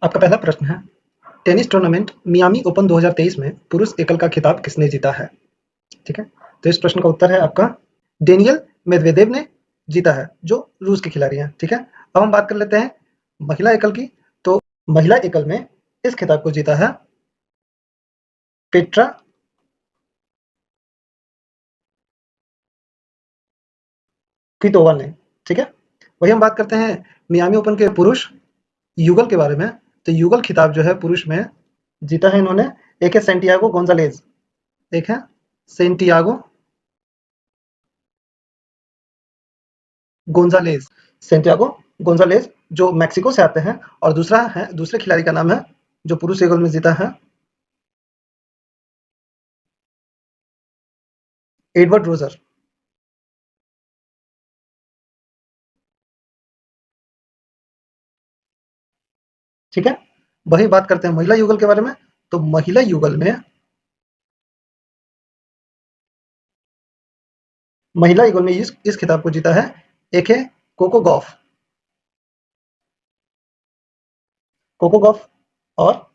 आपका पहला प्रश्न है, टेनिस टूर्नामेंट मियामी ओपन 2023 में पुरुष एकल का खिताब किसने जीता है? ठीक है, तो इस प्रश्न का उत्तर है आपका डेनियल मेदवेदेव ने जीता है, जो रूस के खिलाड़ी हैं। ठीक है, अब हम बात कर लेते हैं महिला एकल की। तो महिला एकल में इस खिताब को जीता है पेट्रा क्विटोवा ने। ठीक है, वही हम बात करते हैं मियामी ओपन के पुरुष युगल के बारे में। तो युगल खिताब जो है पुरुष में जीता है इन्होंने, एक है सेंटियागो गोंजालेज, एक है सेंटियागो गोंजालेज, सेंटियागो गोंजालेज जो मैक्सिको से आते हैं, और दूसरे खिलाड़ी का नाम है जो पुरुष युगल में जीता है एडवर्ड रोजर। ठीक है, वही बात करते हैं महिला युगल के बारे में। तो महिला युगल में इस खिताब को जीता है एक है कोको गॉफ, और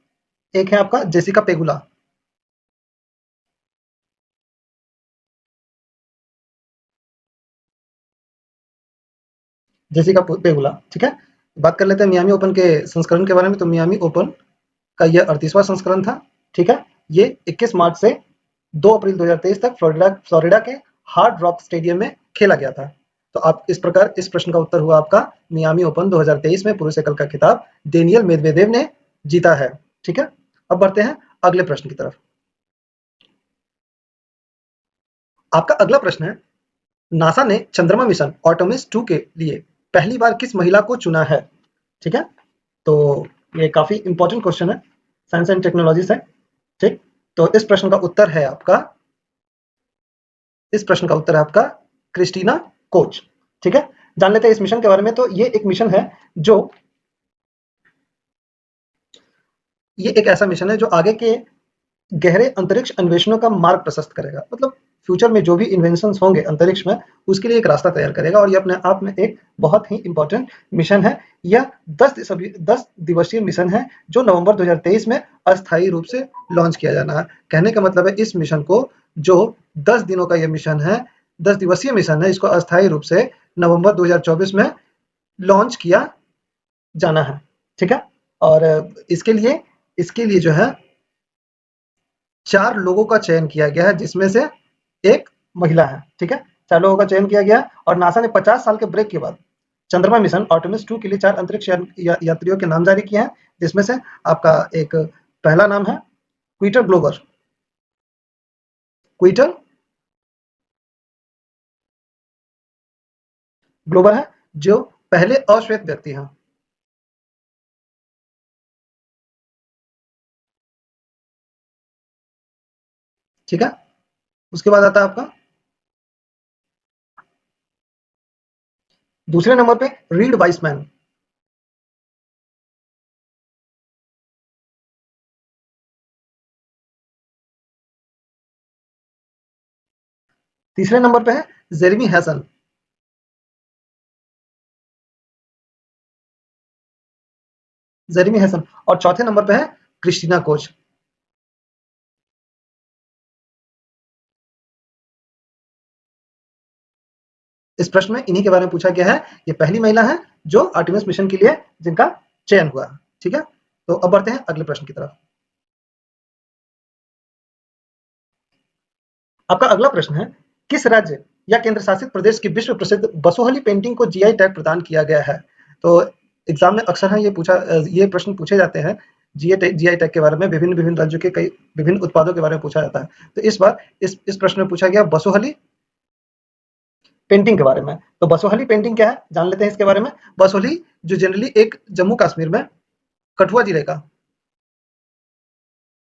एक है आपका जेसिका पेगुला। Jessica Pegula. ठीक है, बात कर लेते हैं मियामी ओपन के संस्करण के बारे में। तो मियामी ओपन का यह 38वां संस्करण था। ठीक है, ये 21 मार्च से 2 अप्रैल 2023 तक फ्लोरिडा के हार्ड रॉक स्टेडियम में खेला गया था। तो आप इस प्रकार इस प्रश्न का उत्तर हुआ आपका मियामी ओपन 2023 में पुरुष एकल का खिताब डेनियल मेदवेदेव ने जीता है। ठीक है, अब बढ़ते हैं अगले प्रश्न की तरफ। आपका अगला प्रश्न है, नासा ने चंद्रमा मिशन आर्टेमिस 2 के लिए पहली बार किस महिला को चुना है? ठीक है, तो ये काफी इंपॉर्टेंट क्वेश्चन है, साइंस एंड टेक्नोलॉजी से। ठीक, तो इस प्रश्न का उत्तर है आपका क्रिस्टीना कोच। ठीक है, जान लेते हैं इस मिशन के बारे में। तो ये एक मिशन है जो ये एक ऐसा मिशन है जो आगे के गहरे अंतरिक्ष अन्वेषणों का मार्ग प्रशस्त करेगा। मतलब फ्यूचर में जो भी इन्वेंशंस होंगे अंतरिक्ष में, उसके लिए एक रास्ता तैयार करेगा, और ये अपने आप में एक बहुत ही इंपॉर्टेंट मिशन है। यह 10 दिवसीय मिशन है जो नवंबर 2023 में अस्थायी रूप से लॉन्च किया जाना है। कहने का मतलब है इस मिशन को, जो 10 दिनों का ये मिशन है, 10 दिवसीय मिशन है, इसको अस्थायी रूप से नवंबर 2024 में लॉन्च किया जाना है। ठीक है, और इसके लिए जो है 4 लोगों का चयन किया गया है, जिसमें से एक महिला है। ठीक है, 4 लोगों का चयन किया गया है, और नासा ने 50 साल के ब्रेक के बाद चंद्रमा मिशन आर्टेमिस 2 के लिए 4 अंतरिक्ष यात्रियों के नाम जारी किए हैं, जिसमें से आपका एक पहला नाम है क्विटर ग्लोबर है, जो पहले अश्वेत व्यक्ति हैं। ठीक है, उसके बाद आता है आपका दूसरे नंबर पे रीड वाइसमैन। तीसरे नंबर पे है जेरेमी हैसन। और चौथे नंबर पे है क्रिस्टीना कोच। इस प्रश्न में इन्हीं के बारे में पूछा गया है। ये पहली महिला है जो आर्टेमिस मिशन के लिए जिनका चयन हुआ। ठीक है, तो अब बढ़ते हैं अगले प्रश्न की तरफ। आपका अगला प्रश्न है, किस राज्य या केंद्र शासित प्रदेश की विश्व प्रसिद्ध बसोहली पेंटिंग को जीआई टैग प्रदान किया गया है? तो एग्जाम में अक्सर है ये प्रश्न पूछे जाते हैं जीआई टैग के बारे में। विभिन्न विभिन्न राज्यों के कई विभिन्न उत्पादों के बारे में पूछा जाता है। तो इस बार इस प्रश्न में पूछा गया बसोहली पेंटिंग के बारे में। तो बसोहली पेंटिंग क्या है, जान लेते हैं इसके बारे में। बसोहली जो जनरली एक जम्मू कश्मीर में कठुआ जिले का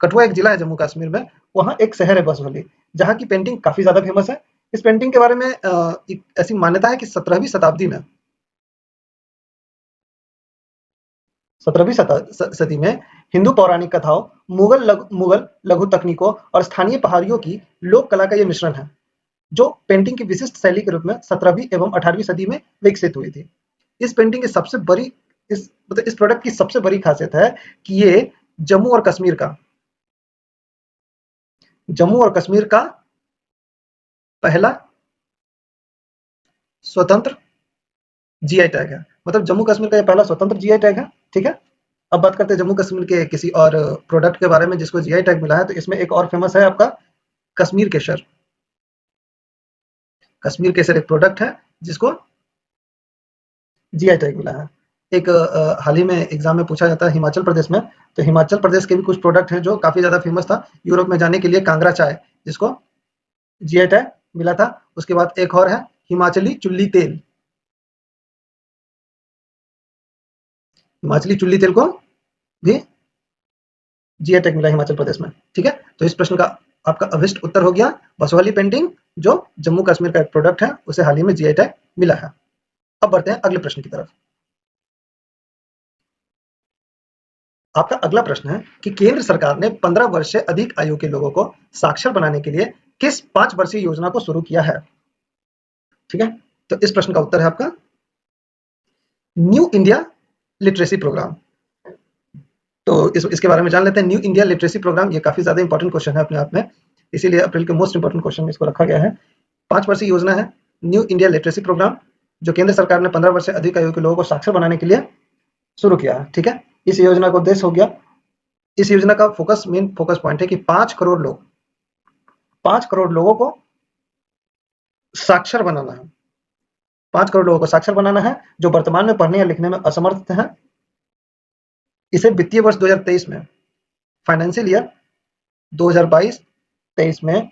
कठुआ एक जिला है जम्मू कश्मीर में, वहाँ एक शहर है बसोहली, जहाँ की पेंटिंग काफी ज्यादा फेमस है। इस पेंटिंग के बारे में एक ऐसी मान्यता है कि 17वीं शताब्दी में 17वीं सदी में हिंदू पौराणिक कथाओं, मुगल लघु तकनीकों और स्थानीय पहाड़ियों की लोक कला का ये मिश्रण है, जो पेंटिंग की विशिष्ट शैली के रूप में 17वीं एवं 18वीं सदी में विकसित हुई थी। इस पेंटिंग की सबसे बड़ी इस प्रोडक्ट की सबसे बड़ी खासियत है कि ये जम्मू और कश्मीर का पहला स्वतंत्र जीआई टैग है। मतलब जम्मू कश्मीर का ये पहला स्वतंत्र जीआई टैग है। ठीक है। अब बात करते हैं जम्मू कश्मीर के किसी और प्रोडक्ट के बारे में जिसको जीआई टैग मिला है। तो इसमें एक और फेमस है आपका कश्मीर केसर। कश्मीर केसर एक प्रोडक्ट है जिसको जीआई टैग मिला है। एक हाल ही में एग्जाम में पूछा जाता है हिमाचल प्रदेश में, तो हिमाचल प्रदेश के भी कुछ प्रोडक्ट हैं जो काफी ज्यादा फेमस था यूरोप में जाने के लिए, कांगड़ा चाय जिसको जीआई टैग मिला था। उसके बाद एक और है हिमाचली चुल्ली तेल। हिमाचली चुल्ली तेल को भी जीआई टैग मिला हिमाचल प्रदेश में। ठीक है। तो इस प्रश्न का आपका अभिष्ट उत्तर हो गया बसोहली पेंटिंग, जो जम्मू कश्मीर का एक प्रोडक्ट है, उसे हाल ही में जीआई टैग मिला है। अब बढ़ते हैं अगले प्रश्न की तरफ। आपका अगला प्रश्न है कि केंद्र सरकार ने 15 वर्ष से अधिक आयु के लोगों को साक्षर बनाने के लिए किस 5 वर्षीय योजना को शुरू किया है? ठीक है। तो इस प्रश्न का उत्तर है आपका न्यू इंडिया लिटरेसी प्रोग्राम। तो इसके बारे में जान लेते हैं। न्यू इंडिया लिटरेसी प्रोग्राम ये काफी ज्यादा इंपॉर्टेंट क्वेश्चन है अपने आप में, इसीलिए अप्रैल के मोस्ट इंपॉर्टेंट क्वेश्चन में इसको रखा गया है। 5 वर्षीय योजना है न्यू इंडिया लिटरेसी प्रोग्राम, जो केंद्र सरकार ने 15 वर्ष से अधिक आयु के लोगों को साक्षर बनाने के लिए शुरू किया है। ठीक है। इस योजना का उद्देश्य हो गया, इस योजना का मेन फोकस पॉइंट है कि 5 करोड़ लोगों को साक्षर बनाना है। 5 करोड़ लोगों को साक्षर बनाना है जो वर्तमान में पढ़ने या लिखने में असमर्थ हैं। इसे वित्तीय वर्ष 2023 में, फाइनेंशियल ईयर 2022-23 में,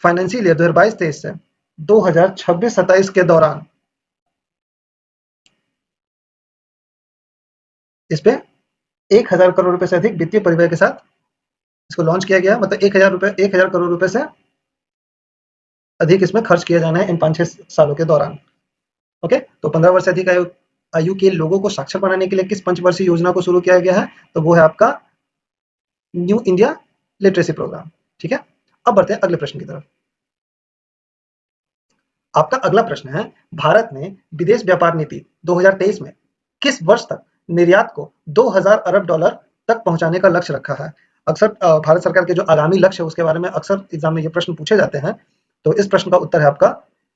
फाइनेंशियल ईयर 2022-23 से 2026-27 के दौरान इस पे 1000 करोड़ रुपए से अधिक वित्तीय परिव्यय के साथ इसको लॉन्च किया गया। मतलब 1000 करोड़ रुपए से अधिक इसमें खर्च किया जाना है इन 5-6 सालों के दौरान। ओके। तो 15 वर्ष से अधिक आयु के लोगों को साक्षर बनाने के लिए किस पंचवर्षीय योजना को शुरू किया गया है? तो वो है आपका न्यू इंडिया लिटरेसी प्रोग्राम। ठीक है। अब बढ़ते हैं अगले प्रश्न की तरफ। आपका अगला प्रश्न है भारत ने विदेश व्यापार नीति 2023 में किस वर्ष तक निर्यात को 2000 अरब डॉलर तक पहुंचाने का लक्ष्य रखा है? अक्सर भारत सरकार के जो आगामी लक्ष्य है उसके बारे में अक्सर एग्जाम में ये प्रश्न पूछे जाते हैं। तो इस प्रश्न का उत्तर है आपका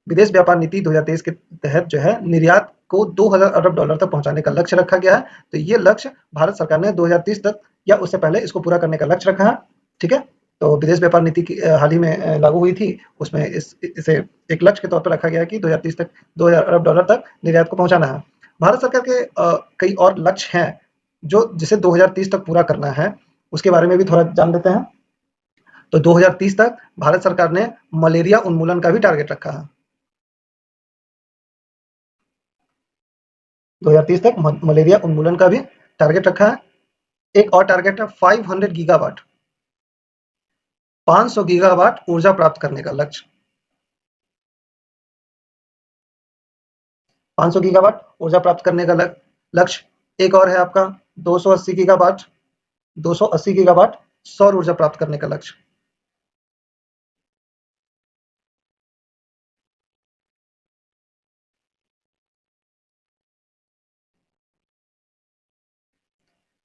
विदेश व्यापार नीति 2023 के तहत जो है निर्यात को 2000 अरब डॉलर तक पहुंचाने का लक्ष्य रखा गया है। तो ये लक्ष्य भारत सरकार ने 2030 तक या उससे पहले इसको पूरा करने का लक्ष्य रखा है। ठीक है। तो विदेश व्यापार नीति की हाल ही में लागू हुई थी, उसमें इसे एक लक्ष्य के तौर पर रखा गया कि 2030 तक 2000 अरब डॉलर तक निर्यात को पहुंचाना है। भारत सरकार के कई और लक्ष्य हैं जो जिसे 2030 तक पूरा करना है, उसके बारे में भी थोड़ा जान लेते हैं। तो 2030 तक भारत सरकार ने मलेरिया उन्मूलन का भी टारगेट रखा है। 2030 तक मलेरिया उन्मूलन का भी टारगेट रखा है। एक और टारगेट है 500 गीगावाट 500 गीगावाट ऊर्जा प्राप्त करने का लक्ष्य। 500 गीगावाट ऊर्जा प्राप्त करने का लक्ष्य। एक और है आपका 280 गीगावाट 280 गीगावाट सौर ऊर्जा प्राप्त करने का लक्ष्य।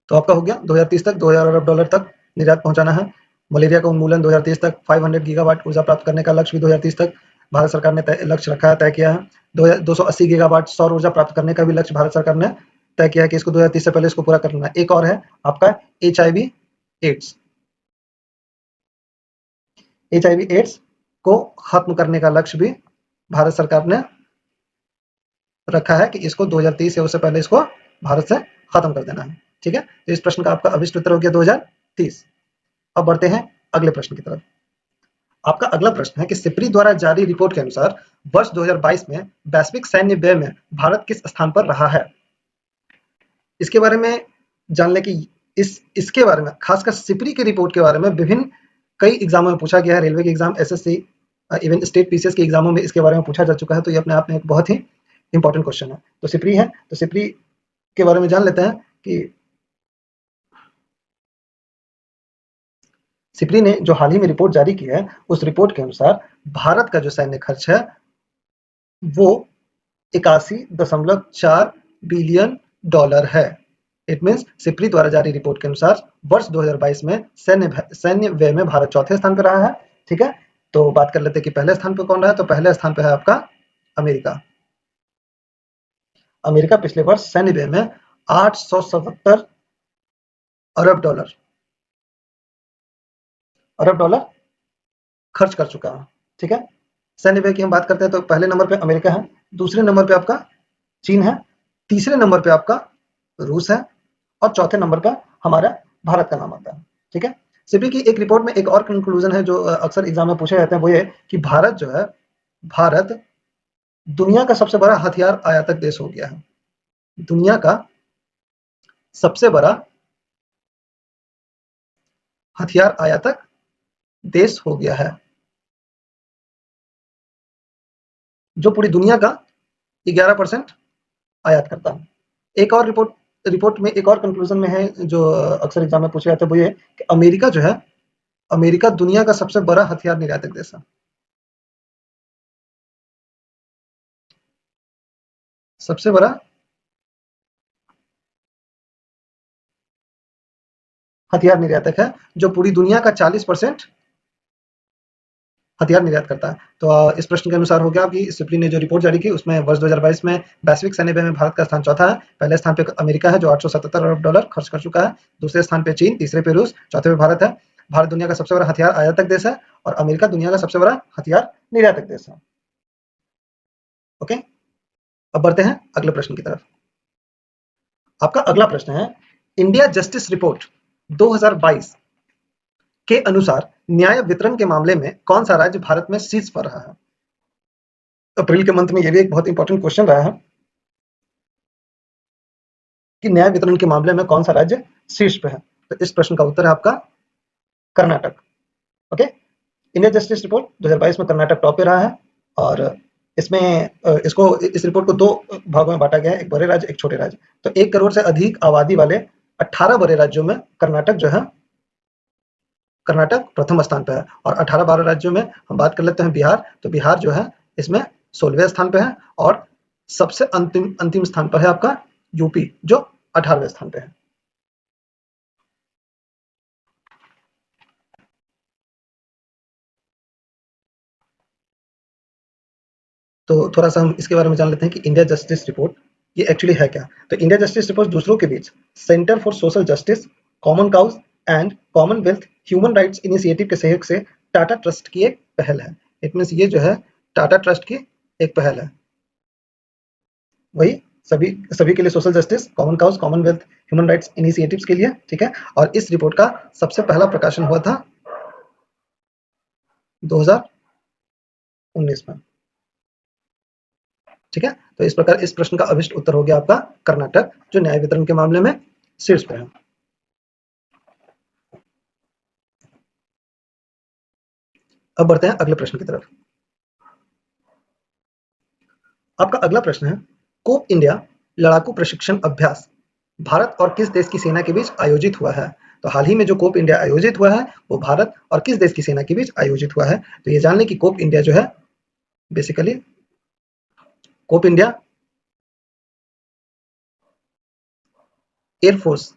तो आपका हो गया 2030 तक 2000 अरब डॉलर तक निर्यात पहुंचाना है। मलेरिया का उन्मूलन 2030 तक, 500 गीगावाट ऊर्जा प्राप्त करने का लक्ष्य भी 2030 तक भारत सरकार ने लक्ष्य रखा है, तय किया है। 280 गीगावाट सौर ऊर्जा प्राप्त करने का भी लक्ष्य भारत सरकार ने तय किया है कि इसको 2030 से पहले इसको पूरा करना है। एक और है आपका HIV एड्स। HIV एड्स को खत्म करने का लक्ष्य भी भारत सरकार ने रखा है कि इसको 2030 या उससे पहले इसको भारत से खत्म कर देना है। ठीक है। तो इस प्रश्न का आपका अभिष्ट उत्तर हो गया 2030। अब बढ़ते हैं अगले प्रश्न की तरफ। आपका अगला प्रश्न है कि सिप्री द्वारा जारी रिपोर्ट के अनुसार वर्ष 2022 में वैश्विक सैन्य व्यय में भारत किस स्थान पर रहा है? इसके बारे में जान लें कि इसके बारे में खासकर सिप्री की रिपोर्ट के बारे में विभिन्न कई एग्जामों में पूछा गया है। रेलवे के exam, SSC, even state PCS के एग्जामों में इसके बारे में पूछा जा चुका है। तो ये अपने आप में एक बहुत ही इंपॉर्टेंट क्वेश्चन है। तो सिप्री है, तो सिप्री के बारे में जान लेते हैं कि सिप्री ने जो हाल ही में रिपोर्ट जारी की है, उस रिपोर्ट के अनुसार भारत का जो सैन्य खर्च है वो 81.4 बिलियन डॉलर है। इट मीन्स सिप्री द्वारा जारी रिपोर्ट के अनुसार वर्ष 2022 में सैन्य व्यय में भारत चौथे स्थान पर रहा है। ठीक है, तो बात कर लेते हैं कि पहले स्थान पर कौन रहा है। तो पहले स्थान पर है आपका अमेरिका। अमेरिका पिछले वर्ष सैन्य व्यय में 877 अरब डॉलर खर्च कर चुका है। ठीक है, सैन्य व्यय की हम बात करते हैं तो पहले नंबर पे अमेरिका है, दूसरे नंबर पे आपका चीन है, तीसरे नंबर पे आपका रूस है और चौथे नंबर पे हमारा भारत का नाम आता है। ठीक है, सिबी की एक रिपोर्ट में एक और कंक्लूजन है जो अक्सर एग्जाम में पूछे जाते हैं, वो ये कि भारत दुनिया का सबसे बड़ा हथियार आयातक देश हो गया है। दुनिया का सबसे बड़ा हथियार आयातक देश हो गया है, जो पूरी दुनिया का 11% आयात करता है। एक और रिपोर्ट में एक और कंक्लूजन में है जो अक्सर एग्जाम में पूछे जाते हैं, वो ये कि अमेरिका दुनिया का सबसे बड़ा हथियार निर्यातक देश है। सबसे बड़ा हथियार निर्यातक है, जो पूरी दुनिया का 40% हथियार निर्यात करता है। तो इस प्रश्न के अनुसार हो गया कि सिप्ली ने जो रिपोर्ट जारी की उसमें वर्ष 2022 में वैश्विक सैन्य व्यय में भारत का स्थान चौथा है। पहले स्थान पे अमेरिका है जो 877 अरब डॉलर खर्च कर चुका है, दूसरे स्थान पे चीन, तीसरे पे रूस, चौथे पे भारत है। भारत दुनिया का सबसे बड़ा हथियार आयातक देश है और अमेरिका दुनिया का सबसे बड़ा हथियार निर्यातक देश है। ओके, अब बढ़ते हैं अगले प्रश्न की तरफ। आपका अगला प्रश्न है, इंडिया जस्टिस रिपोर्ट 2022 के अनुसार न्याय वितरण के मामले में कौन सा राज्य भारत में शीर्ष पर रहा है। अप्रैल के मंथ में यह भी एक बहुत इंपॉर्टेंट क्वेश्चन रहा है कि न्याय वितरण के मामले में कौन सा राज्य शीर्ष पे है। तो इस प्रश्न का उत्तर है आपका Karnataka. Okay, India justice report 2022 में कर्नाटक टॉप पे रहा है और इसमें इस रिपोर्ट को दो भागों में बांटा गया है, एक बड़े राज्य एक छोटे राज्य। तो 1 करोड़ से अधिक आबादी वाले 18 बड़े राज्यों में कर्नाटक प्रथम स्थान पे है और 18-12 राज्यों में हम बात कर लेते हैं बिहार। तो बिहार जो है इसमें 16वें स्थान पे है और सबसे अंतिम स्थान पर है आपका यूपी जो 18वें स्थान पे है। तो थोड़ा सा हम इसके बारे में जान लेते हैं कि इंडिया जस्टिस रिपोर्ट ये एक्चुअली है क्या। तो इंडिया जस्टिस रिपोर्ट दूसरों के बीच centre for social justice, common cause and commonwealth human rights initiative के सहयोग से टाटा ट्रस्ट की एक पहल है। इट मीन्स ये जो है टाटा ट्रस्ट की एक पहल है, वही सभी सभी के लिए social justice, common cause, commonwealth human rights initiatives के लिए। ठीक है, और इस रिपोर्ट का सबसे पहला प्रकाशन हुआ था 2019 में। ठीक है, तो इस प्रकार इस प्रश्न का अभिष्ट उत्तर हो गया आपका कर्नाटक, जो न्याय वितरण के मामले में शीर्ष पर है। अब बढ़ते हैं अगले प्रश्न की तरफ। आपका अगला प्रश्न है, कोप इंडिया लड़ाकू प्रशिक्षण अभ्यास भारत और किस देश की सेना के बीच आयोजित हुआ है। तो हाल ही में जो कोप इंडिया आयोजित हुआ है वो भारत और किस देश की सेना के बीच आयोजित हुआ है। तो ये जान लें कि कोप इंडिया जो है बेसिकली कोप इंडिया एयरफोर्स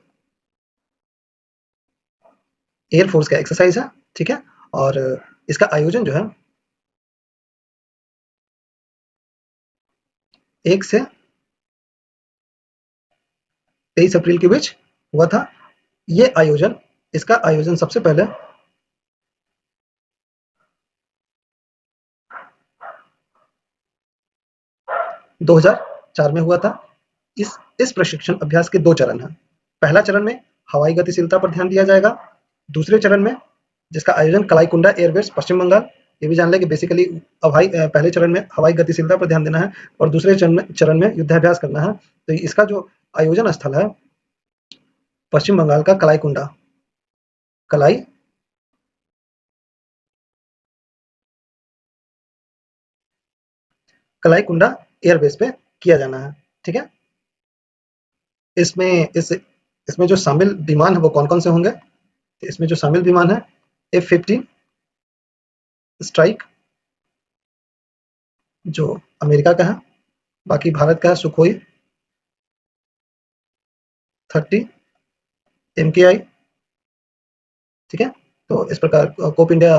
का एक्सरसाइज है। ठीक है, और इसका आयोजन जो है 1 से 23 अप्रैल के बीच हुआ था। इसका आयोजन सबसे पहले 2004 में हुआ था। इस प्रशिक्षण अभ्यास के 2 चरण हैं। पहला चरण में हवाई गतिशीलता पर ध्यान दिया जाएगा। दूसरे चरण में जिसका आयोजन कलाईकुंडा एयरबेस पश्चिम बंगाल, ये भी जान लें कि बेसिकली पहले चरण में हवाई गतिशीलता पर ध्यान देना है और दूसरे चरण में युद्धाभ्यास करना है। तो इसका जो आयोजन स्थल है पश्चिम बंगाल का कलाई कलाईकुंडा एयरबेस पे किया जाना है। ठीक है, इसमें इस इसमें जो शामिल विमान है वो कौन-कौन से होंगे। तो इसमें जो शामिल विमान है F-15 स्ट्राइक जो अमेरिका का है, बाकी भारत का है सुखोई 30 MKI, ठीक है। तो इस प्रकार कोप इंडिया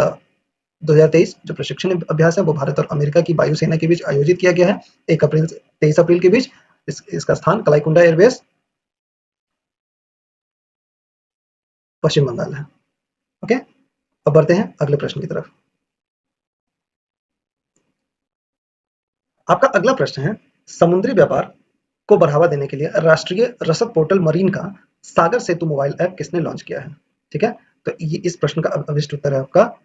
2023 जो प्रशिक्षण अभ्यास है वो भारत और अमेरिका की वायुसेना के बीच आयोजित किया गया है 1 अप्रैल से 23 अप्रैल के बीच। इसका स्थान कलाईकुंडा एयरबेस, पश्चिम बंगाल है। ओके, अब बढ़ते हैं अगले प्रश्न की तरफ। आपका अगला प्रश्न है, समुद्री व्यापार को बढ़ावा देने के लिए राष्ट्रीय रसद पोर्टल मरीन का सागर सेतु मोबाइल ऐप किसने लॉन्च किया है? ठीक है, तो ये इस प्रश्न का अभिष्ट उत्तर है आपका,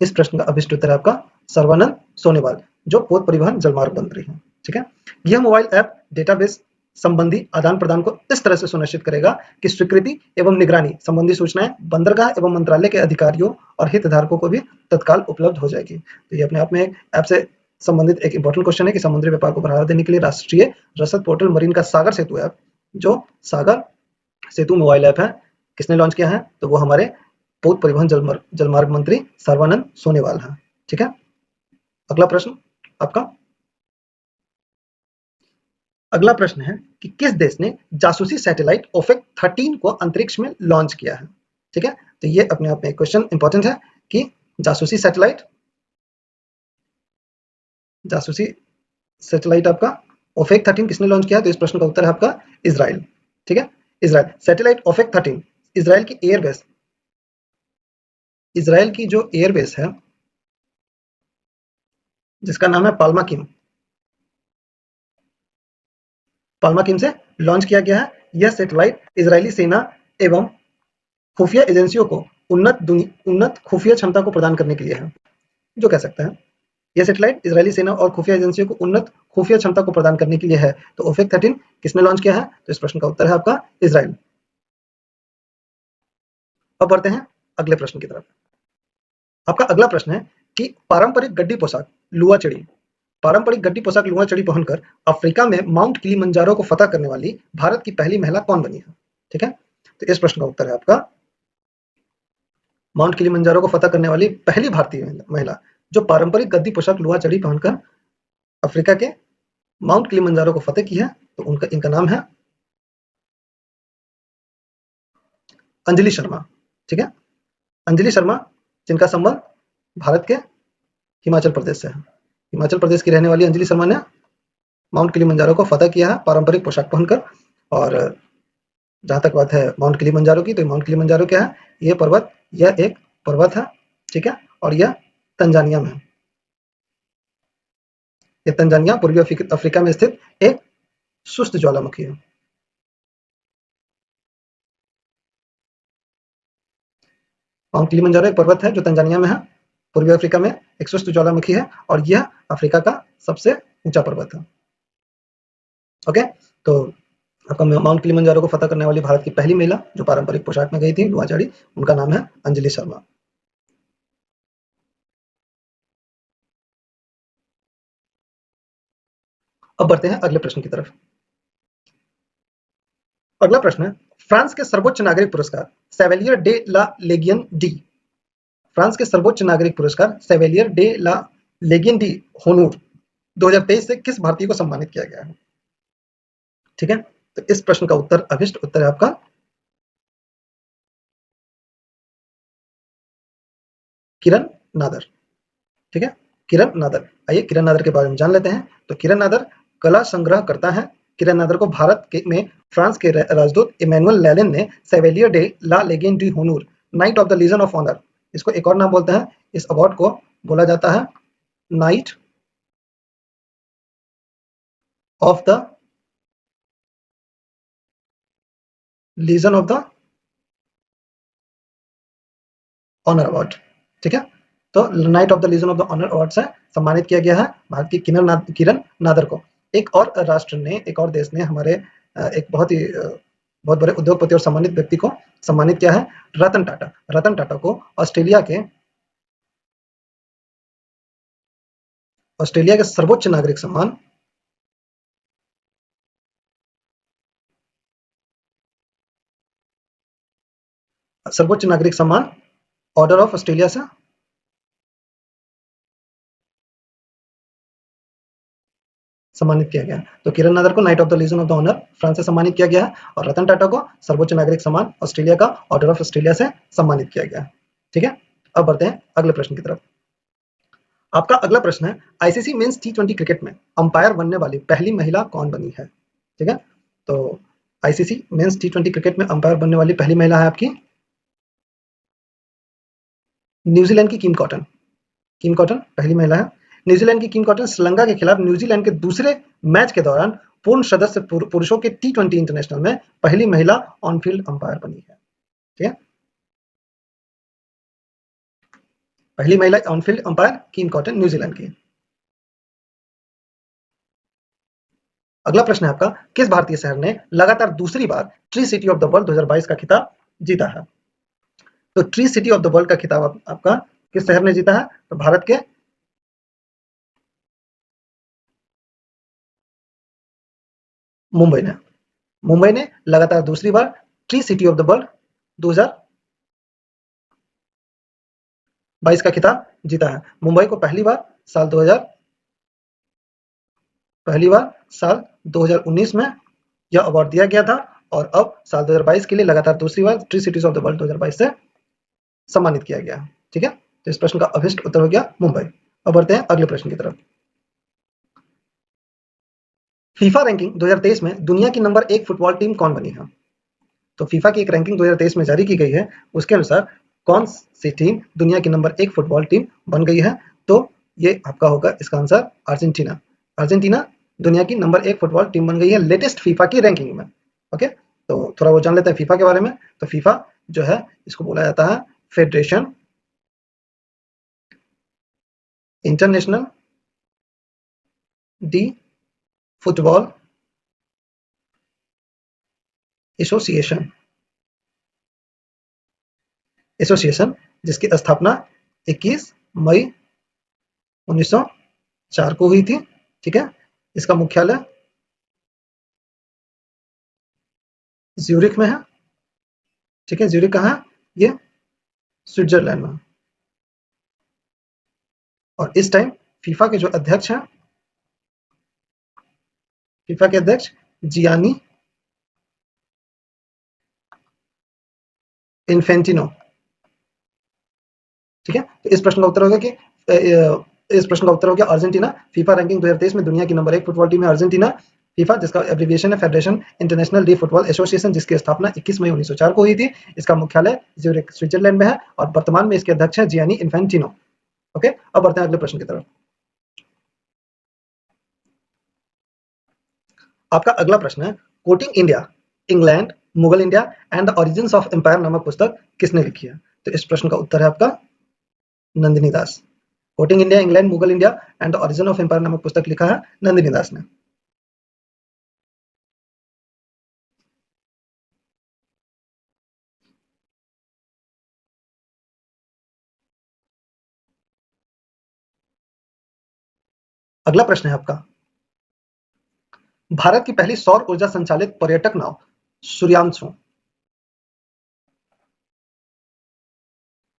इस प्रश्न का अभिष्ट उत्तर है आपका सर्बानंद सोनोवाल, जो पोत परिवहन जलमार्ग मंत्री हैं। ठीक है, यह मोबाइल ऐप डेटाबेस संबंधी आदान प्रदान को इस तरह से सुनिश्चित करेगा कि स्वीकृति एवं निगरानी संबंधी सूचनाएं बंदरगाह एवं मंत्रालय के अधिकारियों और हितधारकों को भी तत्काल उपलब्ध हो जाएगी। तो ये अपने आप में एक ऐप से संबंधित एक इंपॉर्टेंट क्वेश्चन है कि समुद्री व्यापार को बढ़ावा देने के लिए राष्ट्रीय रसद पोर्टल मरीन का सागर सेतु ऐप, जो सागर सेतु मोबाइल ऐप है, किसने लॉन्च किया है? तो वो हमारे पोत परिवहन जलमार्ग मंत्री सर्बानंद सोनोवाल हैं। ठीक है, अगला प्रश्न आपका, अगला प्रश्न है कि किस देश ने जासूसी सैटेलाइट ओफेक 13 को अंतरिक्ष में लॉन्च किया है? ठीक है, तो ये अपने आप में एक क्वेश्चन इंपॉर्टेंट है कि जासूसी सैटेलाइट, जासूसी सैटेलाइट आपका ओफेक 13 किसने लॉन्च किया है? तो इस प्रश्न का उत्तर है आपका इजराइल। ठीक है, इजराइल सैटेलाइट ओफेक 13 इजराइल की एयरबेस, इजराइल की जो एयरबेस है जिसका नाम है पाल्माकिम, पाल्माकिम से लॉन्च किया गया है। यह सैटेलाइट इजरायली सेना एवं खुफिया एजेंसियों को उन्नत खुफिया क्षमता को प्रदान करने के लिए है, जो कह सकते हैं। यह सैटेलाइट इजरायली सेना और खुफिया एजेंसियों को उन्नत खुफिया क्षमता को प्रदान करने के लिए है। तो ओफेक 13 किसने लॉन्च किया है? तो इस प्रश्न का उत्तर है आपका इजराइल। अब बढ़ते हैं अगले प्रश्न की तरफ। आपका अगला प्रश्न है कि पारंपरिक गड्डी पोशाक लुआ चढ़ी, पारंपरिक गड्डी पोशाक लुआ चढ़ी पहनकर अफ्रीका में माउंट किलिमंजारो को फतह करने वाली भारत की पहली महिला कौन बनी है? ठीक है, तो इस प्रश्न का उत्तर है आपका माउंट किलिमंजारो को फतह करने वाली पहली भारतीय महिला जो पारंपरिक गद्दी पोशाक लुआ चढ़ी पहनकर अफ्रीका के माउंट किलिमंजारो को फतेह की है, तो उनका इनका नाम है अंजलि शर्मा। ठीक है, अंजलि शर्मा, जिनका संबंध भारत के हिमाचल प्रदेश से है। हिमाचल प्रदेश की रहने वाली अंजलि शर्मा ने माउंट किलिमंजारो को फतेह किया है पारंपरिक पोशाक पहनकर। और जहां तक बात है माउंट किलिमंजारो की, तो माउंट किलिमंजारो क्या है? ये पर्वत, यह एक पर्वत है, ठीक है, और यह तंजानिया में है। ये तंजानिया पूर्वी अफ्रीका में स्थित एक सुस्त ज्वालामुखी है। माउंट किलिमंजारो एक पर्वत है जो तंजानिया में है, पूर्वी अफ्रीका में एक सुस्त ज्वालामुखी है, और यह अफ्रीका का सबसे ऊंचा पर्वत है। ओके, तो आपका माउंट किलिमंजारो को फतह करने वाली भारत की पहली महिला जो पारंपरिक पोशाक में गई थी लुआ चढ़ी, उनका नाम है अंजलि शर्मा। अब बढ़ते हैं अगले प्रश्न की तरफ। अगला प्रश्न है, फ्रांस के सर्वोच्च नागरिक पुरस्कार सेवेलियर डे ला लेगियन डी, फ्रांस के सर्वोच्च नागरिक पुरस्कार सेवेलियर डे ला लेगियन डी होनूर 2023 से किस भारतीय को सम्मानित किया गया है? ठीक है, तो इस प्रश्न का उत्तर अभिष्ट उत्तर है आपका किरण नादर। ठीक है, किरण नादर। आइए किरण नादर के बारे में जान लेते हैं। तो किरण नादर कला संग्रह करता है। किरण नादर को भारत के में फ्रांस के राजदूत इमैनुअल लैलन ने सेवेलियर डे ला लेगेन डी होनूर, knight of the legion of honour, इसको एक और नाम बोलते हैं, इस अवार्ड को बोला जाता है knight of the legion of the honour award. ठीक है, तो knight of the legion of the honour award से सम्मानित किया गया है भारत की किरण नादर को। एक और राष्ट्र ने, एक और देश ने हमारे एक बहुत बड़े उद्योगपति और सम्मानित व्यक्ति को सम्मानित किया है, रतन टाटा। रतन टाटा को ऑस्ट्रेलिया के सर्वोच्च नागरिक सम्मान ऑर्डर ऑफ ऑस्ट्रेलिया से सम्मानित किया गया। तो किरण नादर को knight of the legion of the honour France से सम्मानित किया गया है और रतन टाटा को सर्वोच्च नागरिक सम्मान ऑस्ट्रेलिया का ऑर्डर ऑफ ऑस्ट्रेलिया से सम्मानित किया गया है। ठीक है, अब बढ़ते हैं अगले प्रश्न की तरफ। आपका अगला प्रश्न है, आईसीसी मेंस टी20 क्रिकेट में अंपायर बनने वाली पहली महिला कौन बनी है? ठीक है, तो आईसीसी मेंस टी20 क्रिकेट में अंपायर बनने वाली पहली महिला है आपकी न्यूजीलैंड की किम कॉटन। किम कॉटन पहली महिला है। न्यूजीलैंड की किम कॉटन श्रीलंका के खिलाफ न्यूजीलैंड के दूसरे मैच के दौरान पूर्ण सदस्य पुरुषों के टी20 इंटरनेशनल में पहली महिला ऑन फील्ड अंपायर बनी है। ठीक है, पहली महिला on field umpire Kim cotton New Zealand की। अगला प्रश्न है आपका, किस भारतीय शहर ने लगातार दूसरी बार tree city of the world 2022 का खिताब जीता है? तो tree city of the world का खिताब आपका किस शहर ने जीता है? तो भारत के मुंबई ने। मुंबई ने लगातार दूसरी बार tree city of the world 2022 का खिताब जीता है। मुंबई को पहली बार साल 2019 में यह अवार्ड दिया गया था और अब साल 2022 के लिए लगातार दूसरी बार tree cities of the world 2022 से सम्मानित किया गया। ठीक है, तो इस प्रश्न का अभिष्ट उत्तर हो गया मुंबई। अब बढ़ते हैं अगले प्रश्न की तरफ। फीफा रैंकिंग 2023 में दुनिया की नंबर 1 फुटबॉल टीम कौन बनी है? तो फीफा की एक रैंकिंग 2023 में जारी की गई है, उसके अनुसार कौन सी टीम दुनिया की नंबर 1 फुटबॉल टीम बन गई है? तो ये आपका होगा इसका आंसर अर्जेंटीना। अर्जेंटीना दुनिया की नंबर 1 फुटबॉल टीम बन गई है लेटेस्ट फीफा की रैंकिंग में। ओके, तो थोड़ा वो जान लेते हैं फीफा के बारे में। तो फीफा जो है इसको बोला जाता है federation international D football association association जिसकी स्थापना 21 मई 1904 को हुई थी। ठीक है, इसका मुख्यालय ज्यूरिख में है। ठीक है, ज्यूरिख कहाँ है? ये स्विट्जरलैंड में। और इस टाइम फीफा के जो अध्यक्ष हैं, फीफा के अध्यक्ष जियानी इन्फेंटिनो। ठीक है, तो इस प्रश्न का उत्तर होगा कि इस प्रश्न का उत्तर हो गया अर्जेंटीना। फीफा रैंकिंग 2023 में दुनिया की नंबर 1 फुटबॉल टीम है अर्जेंटीना। फीफा जिसका एब्रिविएशन है federation international D football association जिसकी स्थापना 21 मई 1904 को हुई थी। इसका मुख्यालय ज्यूरिख स्विट्जरलैंड में है और वर्तमान में इसके अध्यक्ष हैं जियानी इन्फेंटिनो। ओके, अब बढ़ते हैं अगले प्रश्न की तरफ। आपका अगला प्रश्न है, courting India, England, Mughal India and the origins of empire नामक पुस्तक किसने लिखी है? तो इस प्रश्न का उत्तर है आपका Nandini Das. Courting India, England, Mughal India and the origin of empire नामक पुस्तक लिखा है नंदिनी दास ने। अगला प्रश्न है आपका, भारत की पहली सौर ऊर्जा संचालित पर्यटक नाव सूर्यांशु।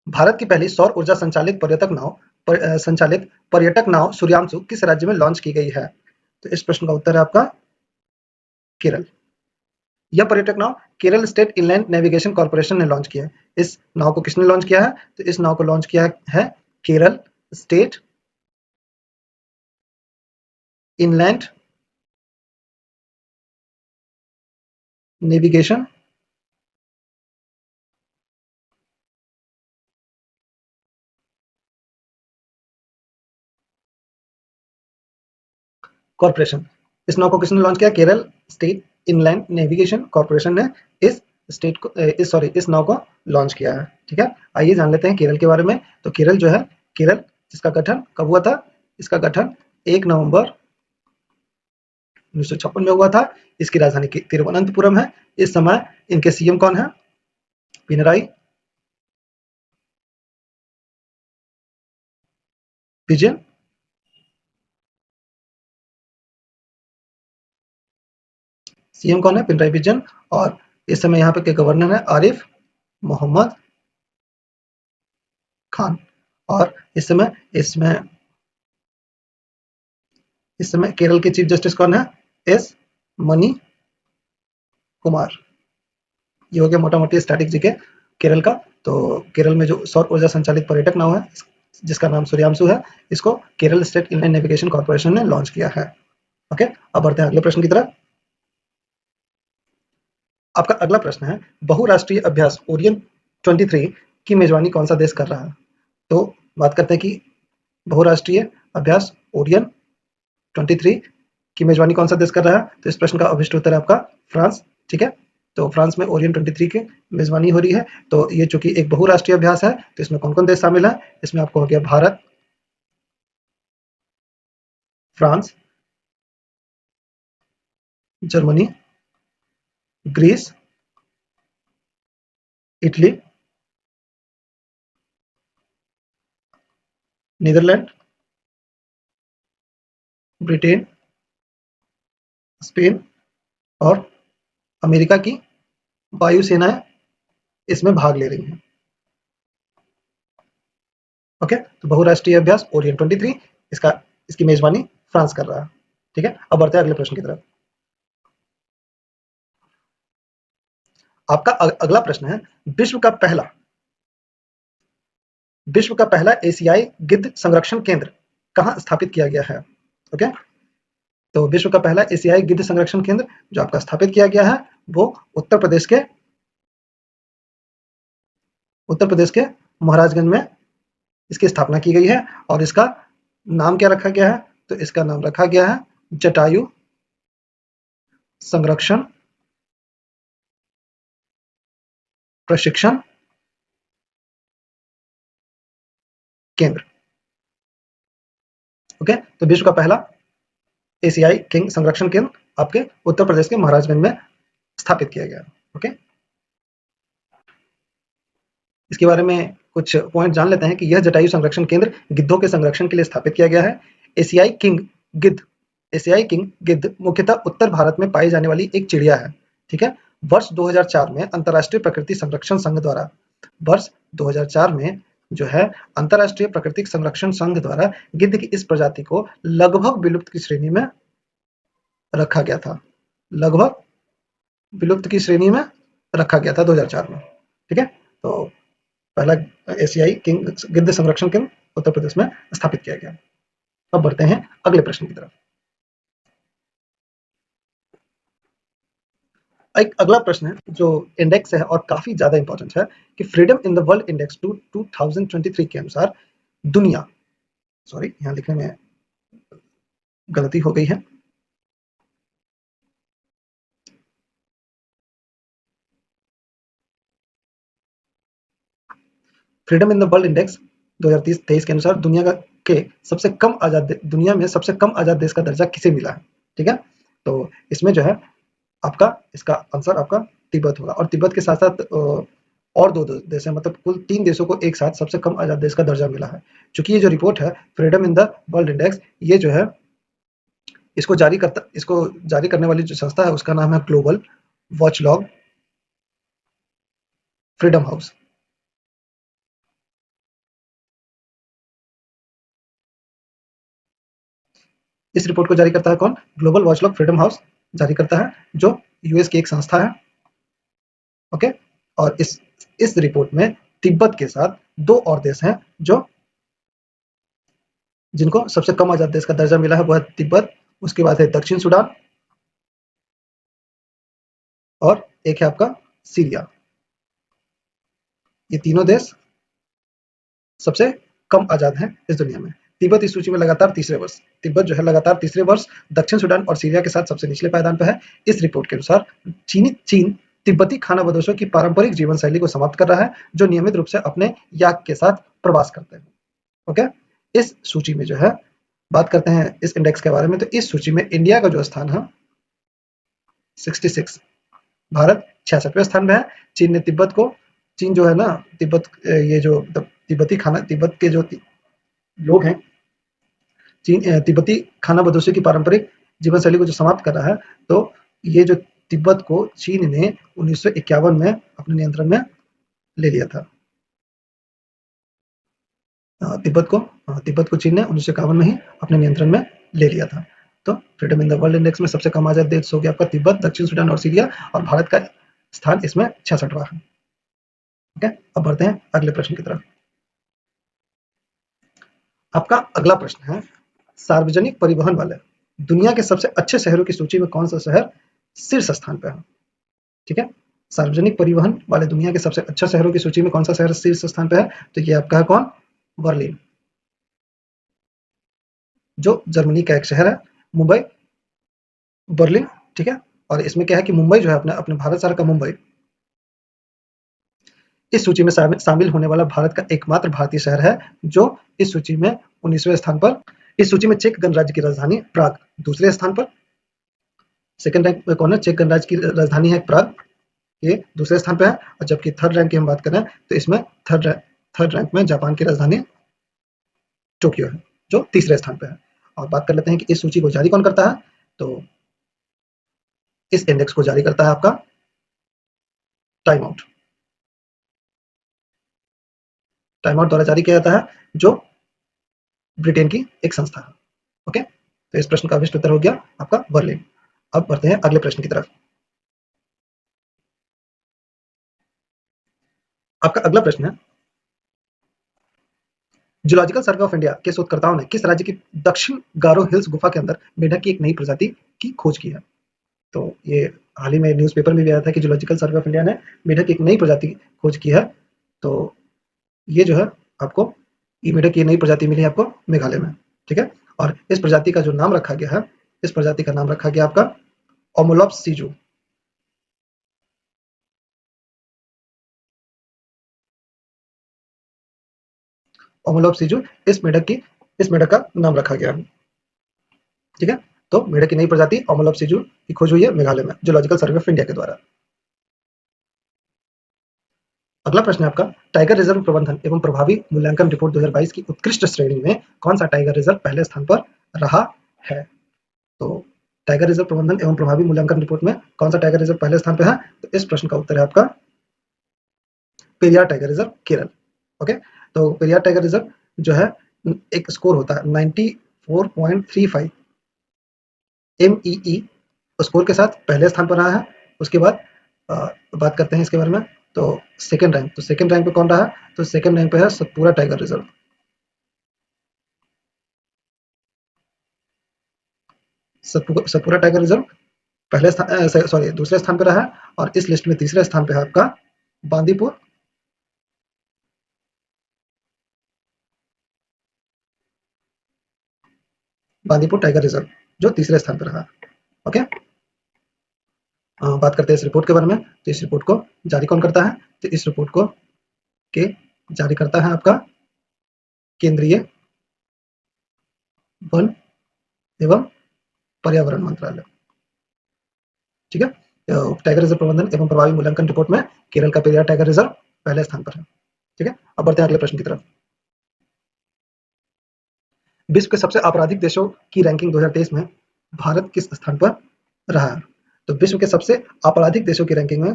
भारत की पहली सौर ऊर्जा संचालित पर्यटक नाव सूर्यांशु किस राज्य में लॉन्च की गई है? तो इस प्रश्न का उत्तर है आपका केरल। यह पर्यटक नाव Kerala state inland navigation corporation ने लॉन्च किया है। इस नाव को किसने लॉन्च किया है? तो इस नाव को लॉन्च किया है Kerala state inland navigation corporation. इस नाव को किसने लॉन्च किया? Kerala state inland navigation corporation ने इस स्टेट को इस नाव को लॉन्च किया है। ठीक है, आइए जान लेते हैं केरल के बारे में। तो केरल जो है, केरल जिसका गठन कब हुआ था? इसका गठन 1 नवंबर 1956 में हुआ था। इसकी राजधानी तिरुवनंतपुरम है। इस समय इनके सीएम कौन है? पिनराई विजयन। सीएम कौन है? पिनराई विजयन। और इस समय यहाँ पे के गवर्नर है आरिफ मोहम्मद खान। और इस समय इसमें इस समय केरल के चीफ जस्टिस कौन है? S money Kumar. ये हो गया मोटा मोटी स्टैटिक जीके केरल का। तो केरल में जो सौर ऊर्जा संचालित पर्यटक नाव है जिसका नाम सूर्यांशु है, इसको Kerala state inland navigation corporation ने लॉन्च किया है। ओके, अब बढ़ते हैं अगले प्रश्न की तरफ। आपका अगला प्रश्न है, बहुराष्ट्रीय अभ्यास ओरियन 23 की मेजबानी कौन सा देश कर रहा है? तो बात करते हैं कि बहुराष्ट्रीय अभ्यास ओरियन 23 की मेजबानी कौन सा देश कर रहा है? तो इस प्रश्न का अभिष्ट उत्तर है आपका फ्रांस। ठीक है, तो फ्रांस में ओरियन 23 की मेजबानी हो रही है। तो ये चूंकि एक बहुराष्ट्रीय अभ्यास है, तो इसमें कौन कौन देश शामिल है? इसमें आपको हो गया Bharat, France, Germany, Greece, Italy, Netherland, Britain, Spain और अमेरिका की वायुसेनाएं इसमें भाग ले रही हैं। ओके, तो बहुराष्ट्रीय अभ्यास ओरियन 23 इसकी मेजबानी फ्रांस कर रहा है। ठीक है, अब बढ़ते हैं अगले प्रश्न की तरफ। आपका अगला प्रश्न है, विश्व का पहला एशियाई गिद्ध संरक्षण केंद्र कहाँ स्थापित किया गया है? ओके, तो विश्व का पहला एशियाई गिद्ध संरक्षण केंद्र जो आपका स्थापित किया गया है वो उत्तर प्रदेश के महाराजगंज में इसकी स्थापना की गई है। और इसका नाम क्या रखा गया है? तो इसका नाम रखा गया है जटायु संरक्षण प्रशिक्षण केंद्र। ओके, तो विश्व का पहला एशियाई किंग संरक्षण केंद्र आपके उत्तर प्रदेश के महाराजगंज में स्थापित किया गया। ओके, इसके बारे में कुछ पॉइंट जान लेते हैं कि यह जटायु संरक्षण केंद्र गिद्धों के संरक्षण के लिए स्थापित किया गया है। एशियाई किंग गिद्ध मुख्यतः उत्तर भारत में पाई जाने वाली एक चिड़िया है। ठीक है, वर्ष 2004 में अंतरराष्ट्रीय प्रकृति संरक्षण संघ द्वारा अंतरराष्ट्रीय प्राकृतिक संरक्षण संघ द्वारा गिद्ध की इस प्रजाति को लगभग विलुप्त की श्रेणी में रखा गया था। लगभग विलुप्त की श्रेणी में रखा गया था 2004 में। ठीक है, तो पहला एशियाई किंग गिद्ध संरक्षण केंद्र उत्तर प्रदेश में स्थापित किया गया। अब बढ़ते हैं अगले प्रश्न की तरफ। एक अगला प्रश्न है जो इंडेक्स है और काफी ज्यादा इंपॉर्टेंट है कि freedom in the world index 2023 के अनुसार दुनिया, सॉरी यहाँ लिखने में गलती हो गई है। Freedom in the world index 2023 के अनुसार दुनिया में सबसे कम आजाद देश का दर्जा किसे मिला है? ठीक है, तो इसमें जो है आपका इसका आंसर आपका तिब्बत होगा। और तिब्बत के साथ साथ और दो देश है, मतलब कुल 3 देशों को एक साथ सबसे कम आजाद देश का दर्जा मिला है। चूंकि ये जो रिपोर्ट है freedom in the world index, ये जो है इसको जारी करने वाली जो संस्था है उसका नाम है ग्लोबल वॉचडॉग फ्रीडम हाउस। इस रिपोर्ट को जारी करता है कौन? ग्लोबल वॉचडॉग फ्रीडम हाउस जारी करता है, जो यूएस की एक संस्था है। ओके, और इस रिपोर्ट में तिब्बत के साथ 2 और देश हैं जो जिनको सबसे कम आजाद देश का दर्जा मिला है, वो है तिब्बत, उसके बाद है दक्षिण सूडान और एक है आपका सीरिया। ये तीनों देश सबसे कम आजाद हैं इस दुनिया में। तिब्बत इस सूची में लगातार तीसरे वर्ष दक्षिण सूडान और सीरिया के साथ सबसे निचले पायदान पर है। इस रिपोर्ट के अनुसार चीन तिब्बती खानाबदोशों की पारंपरिक जीवन शैली को समाप्त कर रहा है, जो नियमित रूप से अपने याक के साथ प्रवास करते हैं। ओके, इस सूची में जो है बात करते हैं इस इंडेक्स के बारे में, तो इस सूची में इंडिया का जो स्थान है 66, भारत 66वें स्थान पे है। चीन जो है ना, ये जो तिब्बत के जो लोग हैं, तिब्बती खाना बदोशी की पारंपरिक जीवन शैली को जो समाप्त कर रहा है, तो ये जो तिब्बत को चीन ने 1951 में अपने नियंत्रण में ले लिया था। तिब्बत को चीन ने 1951 में ही अपने नियंत्रण में ले लिया था। तो freedom in the world index में सबसे कम आजाद देश हो गया आपका तिब्बत, दक्षिण सूडान और सीरिया, और भारत का स्थान इसमें 66वां है। ठीक है, अब बढ़ते हैं अगले प्रश्न की तरफ। आपका अगला प्रश्न है, सार्वजनिक परिवहन वाले दुनिया के सबसे अच्छे शहरों की सूची में कौन सा शहर शीर्ष स्थान पे है? ठीक है, सार्वजनिक परिवहन वाले दुनिया के सबसे अच्छे शहरों की सूची में कौन सा शहर शीर्ष स्थान पे है? तो ये आपका है कौन? बर्लिन, जो जर्मनी का एक शहर है। मुंबई, बर्लिन, ठीक है। और इसमें क्या है कि मुंबई जो है अपने अपने भारत सरकार का मुंबई इस सूची में शामिल होने वाला भारत का एकमात्र भारतीय शहर है जो इस सूची में 19वें स्थान पर। इस सूची में चेक गणराज्य की राजधानी प्राग दूसरे स्थान पर। सेकंड रैंक में कौन है? चेक गणराज्य की राजधानी है प्राग, ये दूसरे स्थान पे है। और जबकि थर्ड रैंक की हम बात करें तो इसमें थर्ड रैंक में जापान की राजधानी टोक्यो है जो तीसरे स्थान पे है। और बात कर लेते हैं कि इस सूची को जारी कौन करता है? तो इस इंडेक्स को जारी करता है आपका टाइम आउट, टाइम आउट द्वारा जारी किया जाता है, जो ब्रिटेन की एक संस्था है। ओके, तो इस प्रश्न का अभिष्ट उत्तर हो गया आपका बर्लिन। अब बढ़ते हैं अगले प्रश्न की तरफ। आपका अगला प्रश्न है, जूलॉजिकल सर्वे ऑफ इंडिया के शोधकर्ताओं ने किस राज्य की दक्षिण गारो हिल्स गुफा के अंदर मेंढक की एक नई प्रजाति की खोज की है? तो ये हाल ही में न्यूज़पेपर में भी आया था कि जूलॉजिकल सर्वे ऑफ इंडिया ने मेंढक की एक नई प्रजाति की खोज की है। तो ये जो है आपको ये मेंढक की नई प्रजाति मिली है आपको मेघालय में। ठीक है, और इस प्रजाति का जो नाम रखा गया है, इस प्रजाति का नाम रखा गया आपका ओमोलॉप्स सीजू। ओमोलॉप्स सीजू इस मेंढक का नाम रखा गया है। ठीक है, तो मेढक की नई प्रजाति ओमोलॉप्स सीजू की खोज हुई है मेघालय में जूलॉजिकल सर्वे ऑफ इंडिया के द्वारा। अगला प्रश्न है आपका, टाइगर रिजर्व प्रबंधन एवं प्रभावी मूल्यांकन रिपोर्ट 2022 की उत्कृष्ट श्रेणी में कौन सा टाइगर रिजर्व पहले स्थान पर रहा है? तो टाइगर रिजर्व प्रबंधन एवं प्रभावी मूल्यांकन रिपोर्ट में कौन सा टाइगर रिजर्व पहले स्थान पर है? तो इस प्रश्न का उत्तर है आपका Periyar tiger reserve, Kerala. Okay, तो पेरियार टाइगर रिजर्व जो है एक स्कोर होता है 94.35 MEE स्कोर के साथ पहले स्थान पर रहा है। उसके बाद बात करते हैं इसके बारे में, तो सेकंड रैंक पे कौन रहा? तो सेकंड रैंक पे है Satpura tiger reserve. Satpura tiger reserve दूसरे स्थान पे रहा है। और इस लिस्ट में तीसरे स्थान पे है आपका बांदीपुर बांदीपुर टाइगर रिजर्व जो तीसरे स्थान पे रहा। ओके, बात करते हैं इस रिपोर्ट के बारे में। तो इस रिपोर्ट को जारी कौन करता है? तो इस रिपोर्ट को के जारी करता है आपका केंद्रीय वन एवं पर्यावरण मंत्रालय। ठीक है, टाइगर रिजर्व प्रबंधन एवं प्रभावी मूल्यांकन रिपोर्ट में केरल का पेरियार टाइगर रिजर्व पहले स्थान पर है। ठीक है, अब बढ़ते हैं अगले प्रश्न की तरफ। विश्व के सबसे आपराधिक देशों की रैंकिंग 2023 में भारत किस स्थान पर रहा है? तो विश्व के सबसे आपराधिक देशों की रैंकिंग में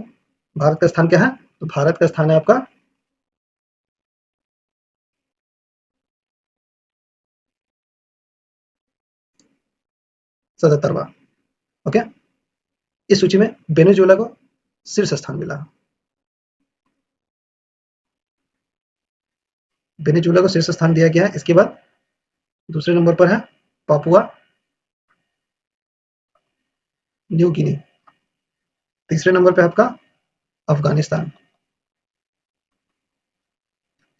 भारत का स्थान क्या है? तो भारत का स्थान है आपका 77वां। ओके, इस सूची में वेनेजुएला को शीर्ष स्थान मिला। वेनेजुएला को शीर्ष स्थान दिया गया है। इसके बाद दूसरे नंबर पर है पापुआ न्यू गिनी। तीसरे नंबर पे आपका अफगानिस्तान।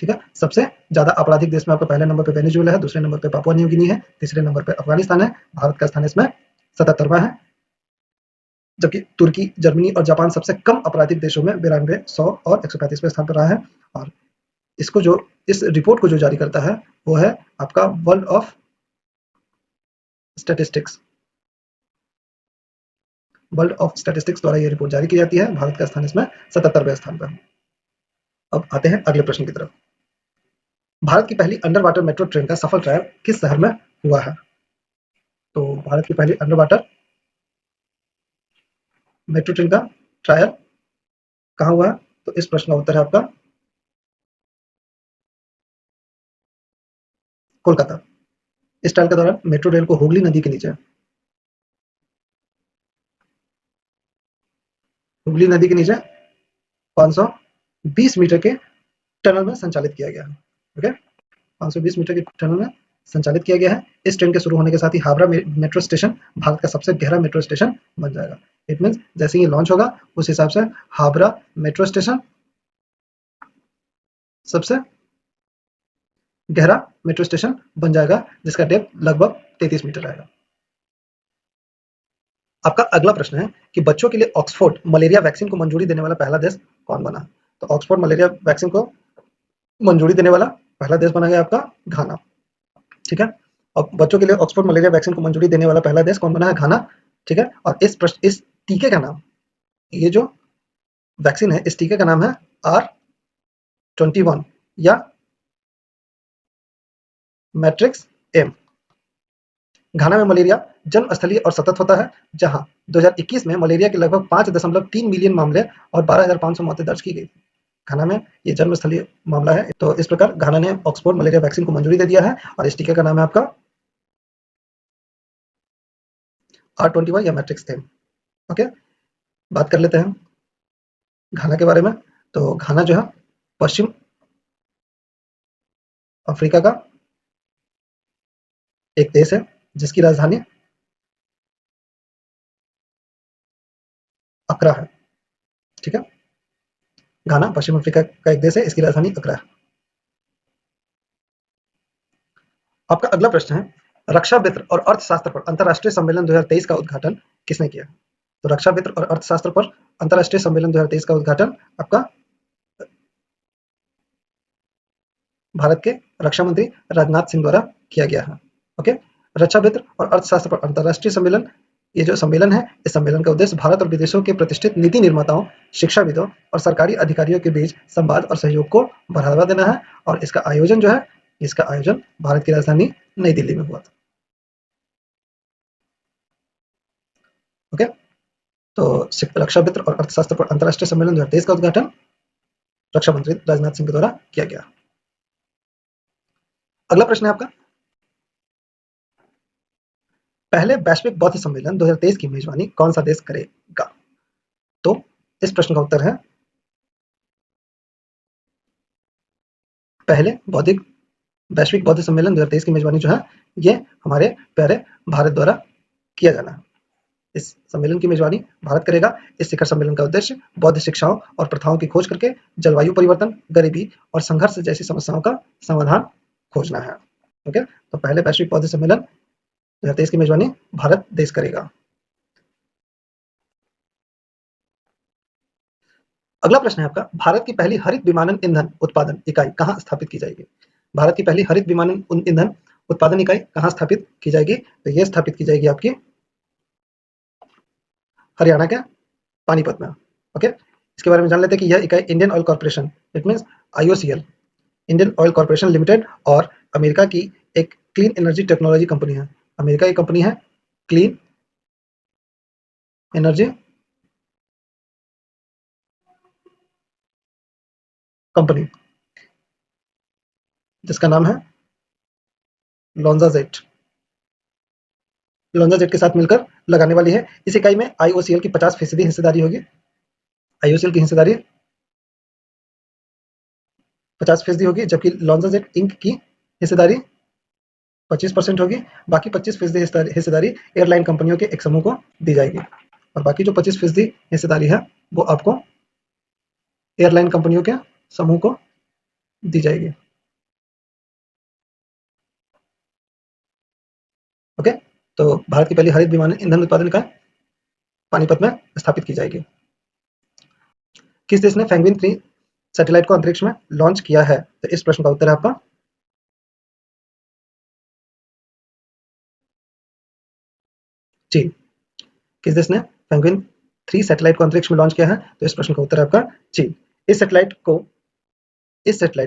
ठीक है, सबसे ज्यादा आपराधिक देश में आपका पहले नंबर पे वेनेजुएला है, दूसरे नंबर पे पापुआ न्यू गिनी है, तीसरे नंबर पे अफगानिस्तान है। भारत का स्थान इसमें 77वां है। जबकि तुर्की, जर्मनी और जापान सबसे कम आपराधिक देशों में 92, 100 और 135वें स्थान पर रहा है। और इसको जो इस रिपोर्ट को जो जारी करता है वो है आपका world of statistics. World of statistics द्वारा ये रिपोर्ट जारी की जाती है। भारत का स्थान इसमें 77वें स्थान पर है। अब आते हैं अगले प्रश्न की तरफ। भारत की पहली अंडर वाटर मेट्रो ट्रेन का सफल ट्रायल किस शहर में हुआ है? तो भारत की पहली अंडर वाटर मेट्रो ट्रेन का ट्रायल कहाँ हुआ है? तो इस प्रश्न का उत्तर है आपका कोलकाता। इस ट्रायल के दौरान मेट्रो रेल को हुगली नदी के नीचे हुगली नदी के नीचे 520 मीटर के टनल में संचालित किया गया है। ओके, 520 मीटर के टनल में संचालित किया गया है। इस ट्रेन के शुरू होने के साथ ही हावड़ा मेट्रो स्टेशन भारत का सबसे गहरा मेट्रो स्टेशन बन जाएगा। इट मीन्स जैसे ही लॉन्च होगा उस हिसाब से हावड़ा मेट्रो स्टेशन सबसे गहरा मेट्रो स्टेशन बन जाएगा, जिसका डेप्थ लगभग 33 मीटर रहेगा। आपका अगला प्रश्न है कि बच्चों के लिए ऑक्सफोर्ड मलेरिया वैक्सीन को मंजूरी देने वाला पहला देश कौन बना? तो ऑक्सफोर्ड मलेरिया वैक्सीन को मंजूरी देने वाला पहला देश बना गया आपका घाना। ठीक है, और बच्चों के लिए ऑक्सफोर्ड मलेरिया वैक्सीन को मंजूरी देने वाला पहला देश कौन बना है? घाना। ठीक है, और इस टीके का नाम, ये जो वैक्सीन है, इस टीके का नाम है R21 या मैट्रिक्स एम। घाना में मलेरिया जन्म स्थलीय और सतत होता है, जहां 2021 में मलेरिया के लगभग 5.3 मिलियन मामले और 12,500 मौतें दर्ज की गई। घाना में ये जन्म स्थलीय मामला है। तो इस प्रकार घाना ने ऑक्सफोर्ड मलेरिया वैक्सीन को मंजूरी दे दिया है और इस टीके का नाम है आपका R21 या मैट्रिक्स एम। ओके, बात कर लेते हैं घाना के बारे में। तो घाना जो है पश्चिम अफ्रीका का एक देश है जिसकी राजधानी अक्रा है। ठीक है, घाना पश्चिम अफ्रीका का एक देश है, इसकी राजधानी अक्रा है। आपका अगला प्रश्न है रक्षा वित्त और अर्थशास्त्र पर अंतर्राष्ट्रीय सम्मेलन 2023 का उद्घाटन किसने किया? तो रक्षा वित्त और अर्थशास्त्र पर अंतर्राष्ट्रीय सम्मेलन 2023 का उद्घाटन आपका भारत के रक्षा मंत्री राजनाथ सिंह द्वारा किया गया है। ओके, रक्षा वित्त और अर्थशास्त्र पर अंतर्राष्ट्रीय सम्मेलन, ये जो सम्मेलन है, इस सम्मेलन का उद्देश्य भारत और विदेशों के प्रतिष्ठित नीति निर्माताओं, शिक्षाविदों और सरकारी अधिकारियों के बीच संवाद और सहयोग को बढ़ावा देना है। और इसका आयोजन जो है, इसका आयोजन भारत की राजधानी नई दिल्ली में हुआ था। ओके, तो रक्षा वित्त और अर्थशास्त्र पर अंतर्राष्ट्रीय सम्मेलन 2023 का उद्घाटन रक्षा मंत्री राजनाथ सिंह के द्वारा किया गया। अगला प्रश्न है आपका, पहले वैश्विक बौद्ध सम्मेलन 2023 की मेजबानी कौन सा देश करेगा? तो इस प्रश्न का उत्तर है पहले वैश्विक बौद्ध सम्मेलन 2023 की मेजबानी जो है, ये हमारे प्यारे भारत द्वारा किया जाना है। इस सम्मेलन की मेजबानी भारत करेगा। इस शिखर सम्मेलन का उद्देश्य बौद्ध शिक्षाओं और प्रथाओं की खोज करके जलवायु परिवर्तन, गरीबी और संघर्ष जैसी समस्याओं का समाधान खोजना है। ओके, तो पहले वैश्विक बौद्ध सम्मेलन 2023 की मेजबानी भारत देश करेगा। अगला प्रश्न है आपका, भारत की पहली हरित विमानन ईंधन उत्पादन इकाई कहाँ स्थापित की जाएगी? भारत की पहली हरित विमानन ईंधन उत्पादन इकाई कहाँ स्थापित की जाएगी? तो ये स्थापित की जाएगी आपकी हरियाणा के पानीपत में। ओके, इसके बारे में जान लेते हैं कि यह इकाई Indian oil corporation, it means IOCL, Indian oil corporation limited और अमेरिका की एक क्लीन एनर्जी टेक्नोलॉजी कंपनी है। अमेरिका की कंपनी है क्लीन एनर्जी कंपनी, जिसका नाम है लोंजाजेट। लोंजाजेट के साथ मिलकर लगाने वाली है। इस इकाई में IOCL की 50% हिस्सेदारी होगी। IOCL की हिस्सेदारी 50% होगी, जबकि लोंजाजेट इंक की हिस्सेदारी 25% होगी। बाकी 25% हिस्सेदारी एयरलाइन कंपनियों के एक समूह को दी जाएगी और बाकी जो 25% हिस्सेदारी है वो आपको एयरलाइन कंपनियों के समूह को दी जाएगी। ओके, तो भारत की पहली हरित विमानन ईंधन उत्पादन इकाई पानीपत में स्थापित की जाएगी। किस देश ने पेंगुइन 3 सैटेलाइट को अंतरिक्ष में लॉन्च किया है? तो इस प्रश्न का उत्तर है आपका चीन। किस देश ने पेंगुइन 3 सैटेलाइट को अंतरिक्ष में लॉन्च किया है? तो इस प्रश्न का उत्तर है आपका चीन। इस सैटेलाइट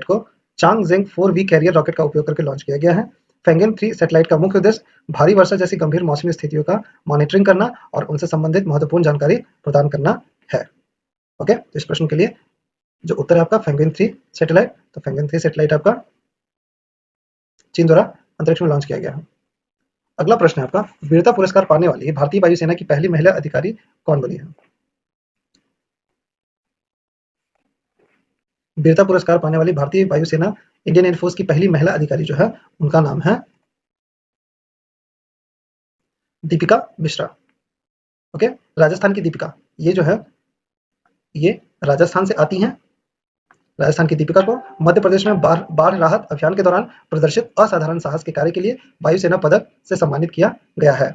को चांगजेंग 4V कैरियर रॉकेट का उपयोग करके लॉन्च किया गया है। पेंगुइन 3 सैटेलाइट का मुख्य उद्देश्य भारी वर्षा जैसी गंभीर मौसमी स्थितियों का मॉनिटरिंग करना और उनसे संबंधित महत्वपूर्ण जानकारी प्रदान करना है। ओके, तो इस प्रश्न के लिए जो उत्तर है आपका पेंगुइन 3 सैटेलाइट, तो पेंगुइन 3 सैटेलाइट आपका चीन द्वारा अंतरिक्ष में लॉन्च किया गया है। अगला प्रश्न है आपका, वीरता पुरस्कार पाने वाली भारतीय वायुसेना की पहली महिला अधिकारी कौन बनी है? वीरता पुरस्कार पाने वाली भारतीय वायुसेना इंडियन एयरफोर्स की पहली महिला अधिकारी जो है, उनका नाम है दीपिका मिश्रा। ओके, राजस्थान की दीपिका, ये जो है, ये राजस्थान से आती हैं। राजस्थान की दीपिका को मध्य प्रदेश में बाढ़ बाढ़ राहत अभियान के दौरान प्रदर्शित असाधारण साहस के कार्य के लिए वायुसेना पदक से सम्मानित किया गया है।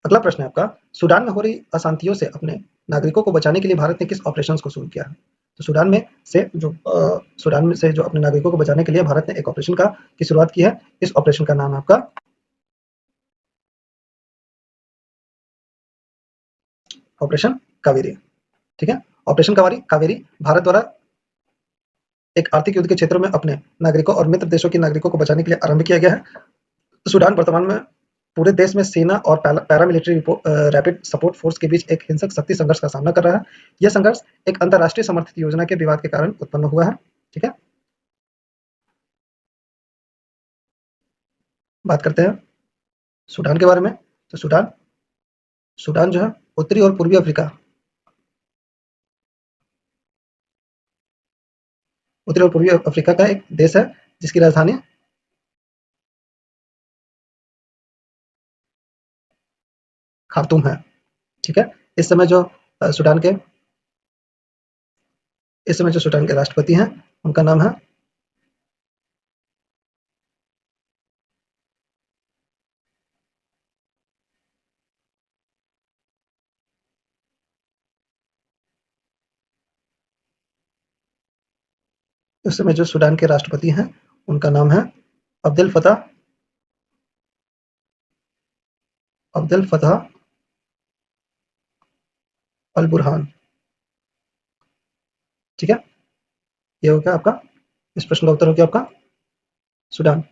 अगला प्रश्न है आपका, सूडान में हो रही अशांतियों से अपने नागरिकों को बचाने के लिए भारत ने किस ऑपरेशन को शुरू किया है? तो सूडान में से जो अपने नागरिकों को बचाने के लिए भारत ने एक ऑपरेशन की शुरुआत की है। इस ऑपरेशन का नाम है आपका ऑपरेशन कावेरी। ठीक है, ऑपरेशन कावेरी भारत द्वारा एक आर्थिक युद्ध के क्षेत्रों में अपने नागरिकों और मित्र देशों के नागरिकों को बचाने के लिए आरंभ किया गया है। सूडान वर्तमान में पूरे देश में सेना और पैरामिलिट्री रैपिड सपोर्ट फोर्स के बीच एक हिंसक शक्ति संघर्ष का सामना कर रहा है। यह संघर्ष एक अंतर्राष्ट्रीय समर्थित योजना के विवाद के कारण उत्पन्न हुआ है। ठीक है, बात करते हैं सूडान के बारे में। तो सूडान जो है उत्तरी और पूर्वी अफ्रीका उत्तरी और पूर्वी अफ्रीका का एक देश है जिसकी राजधानी खार्तूम है। ठीक है, इस समय जो सूडान के राष्ट्रपति हैं, उनका नाम है उस समय जो सूडान के राष्ट्रपति हैं, उनका नाम है अब्देल फतह अल बुरहान। ठीक है, ये हो गया आपका, इस प्रश्न का उत्तर हो गया आपका सूडान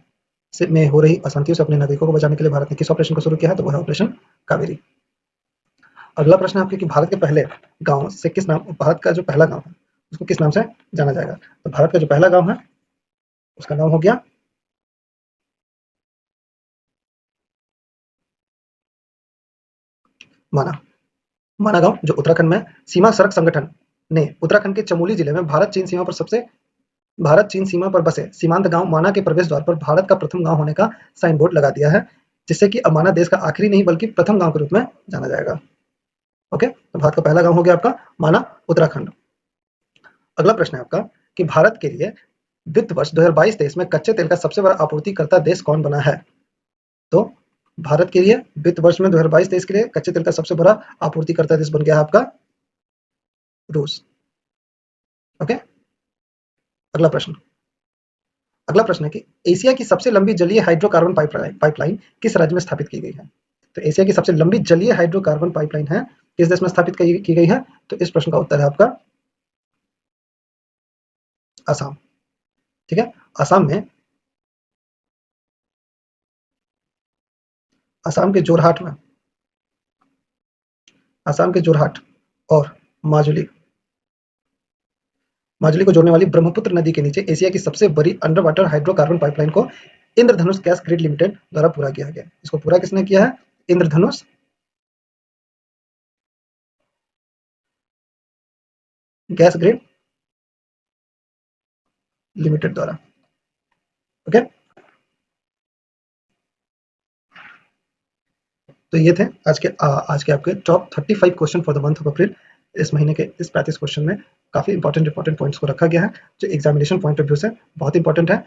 में हो रही अशांतियों से अपने नागरिकों को बचाने के लिए भारत ने किस ऑपरेशन को शुरू किया है? तो वह है ऑपरेशन कावेरी। अगला प्रश्न है आपके कि भारत का जो पहला गांव है उसको किस नाम से जाना जाएगा? तो भारत का जो पहला गांव है उसका नाम हो गया माना गांव, जो उत्तराखंड में सीमा सड़क संगठन ने उत्तराखंड के चमोली जिले में भारत चीन सीमा पर बसे सीमांत गांव माना के प्रवेश द्वार पर भारत का प्रथम गांव होने का साइन बोर्ड लगा दिया है, जिससे कि अब माना देश का आखिरी नहीं बल्कि प्रथम गांव के रूप में जाना जाएगा। ओके, तो भारत का पहला गांव हो गया आपका माना, उत्तराखंड। अगला प्रश्न है आपका कि भारत के लिए वित्त वर्ष 2022-23 में कच्चे तेल का सबसे बड़ा आपूर्तिकर्ता देश कौन बना है? तो भारत के लिए वित्त वर्ष में 2022-23 के लिए कच्चे तेल का सबसे बड़ा आपूर्तिकर्ता देश बन गया है आपका रूस। ओके, अगला प्रश्न है कि एशिया की सबसे लंबी जलीय हाइड्रोकार्बन पाइपलाइन किस राज्य में स्थापित की गई है? तो एशिया की सबसे लंबी जलीय हाइड्रोकार्बन पाइपलाइन है किस देश में स्थापित की गई है? तो इस प्रश्न का उत्तर है आपका असम। ठीक है, असम के जोरहाट और माजुली को जोड़ने वाली ब्रह्मपुत्र नदी के नीचे एशिया की सबसे बड़ी अंडर वाटर हाइड्रोकार्बन पाइपलाइन को इंद्रधनुष गैस ग्रिड लिमिटेड द्वारा पूरा किया गया। इसको पूरा किसने किया है? इंद्रधनुष गैस ग्रिड लिमिटेड द्वारा। ओके, तो ये थे आज के आपके top 35 question for the month of April. इस महीने के इस 35 क्वेश्चन में काफी इंपॉर्टेंट पॉइंट्स को रखा गया है, जो एग्जामिनेशन पॉइंट ऑफ व्यू से बहुत इंपॉर्टेंट है।